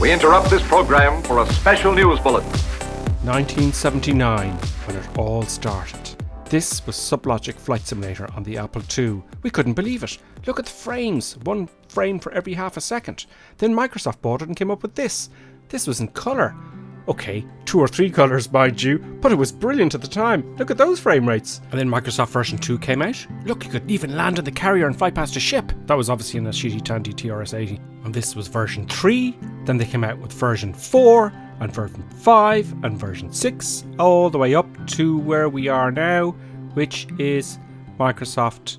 We interrupt this program for a special news bulletin. 1979, when it all started. This was Sublogic Flight Simulator on the Apple II. We couldn't believe it. Look at the frames, one frame for every half a second. Then Microsoft bought it and came up with this. This was in colour. Okay, 2 or 3 colours mind you, but it was brilliant at the time. Look at those frame rates. And then Microsoft version 2 came out. Look, you could even land in the carrier and fly past a ship. That was obviously in a shitty Tandy TRS-80. And this was version 3. Then they came out with version 4 and version 5 and version 6, all the way up to where we are now, which is Microsoft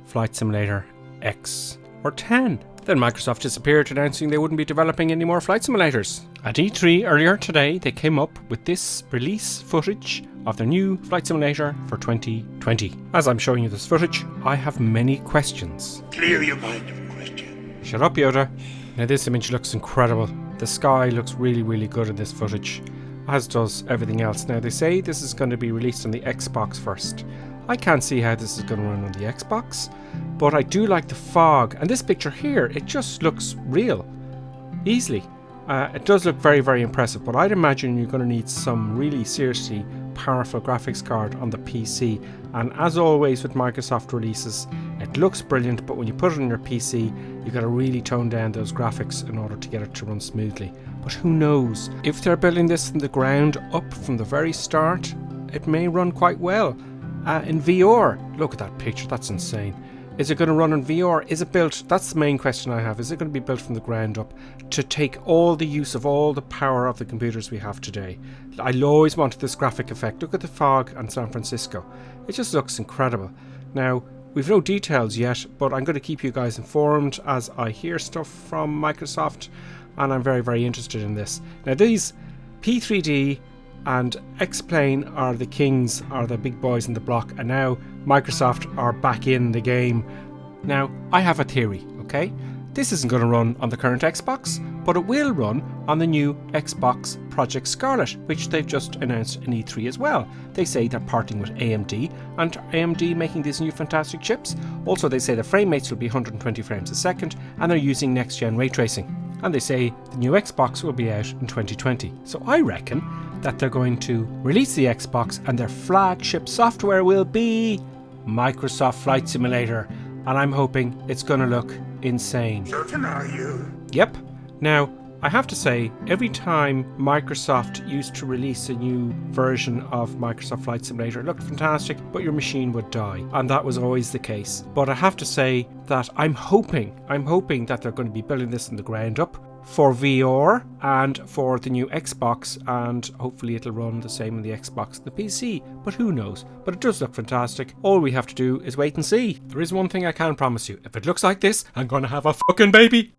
Flight Simulator X or 10. Then Microsoft disappeared, announcing they wouldn't be developing any more flight simulators. At E3 earlier today, they came up with this release footage of their new flight simulator for 2020. As I'm showing you this footage, I have many questions. Clear your mind of question. Shut up, Yoda. Now this image looks incredible. The sky looks really, really good in this footage, as does everything else. Now they say this is going to be released on the Xbox first. I can't see how this is going to run on the Xbox, but I do like the fog. And this picture here, it just looks real, easily. It does look very, very impressive, but I'd imagine you're going to need some really seriously powerful graphics card on the PC. And as always with Microsoft releases, it looks brilliant, but when you put it on your PC, you've got to really tone down those graphics in order to get it to run smoothly. But who knows? If they're building this from the ground up from the very start, it may run quite well. In VR, look at that picture, that's insane. Is it going to run in VR? Is it built? That's the main question I have. Is it going to be built from the ground up to take all the use of all the power of the computers we have today? I always wanted this graphic effect. Look at the fog on San Francisco. It just looks incredible. Now, we've no details yet, but I'm going to keep you guys informed as I hear stuff from Microsoft, and I'm very, very interested in this. Now, these P3D and X-Plane are the kings, are the big boys in the block, and now Microsoft are back in the game. Now, I have a theory, okay? This isn't going to run on the current Xbox, but it will run on the new Xbox Project Scarlet, which they've just announced in E3 as well. They say they're partnering with AMD, and AMD making these new fantastic chips. Also, they say the frame rates will be 120 frames a second, and they're using next-gen ray tracing. And they say the new Xbox will be out in 2020. So I reckon that they're going to release the Xbox and their flagship software will be Microsoft Flight Simulator. And I'm hoping it's going to look insane. Certain are you? Yep. Now, I have to say, every time Microsoft used to release a new version of Microsoft Flight Simulator, it looked fantastic, but your machine would die. And that was always the case. But I have to say that I'm hoping that they're going to be building this in the ground up for VR and for the new Xbox, and hopefully it'll run the same on the Xbox and the PC, but who knows. But it does look fantastic. All we have to do is wait and see. There is one thing I can promise you: if it looks like this, I'm going to have a fucking baby.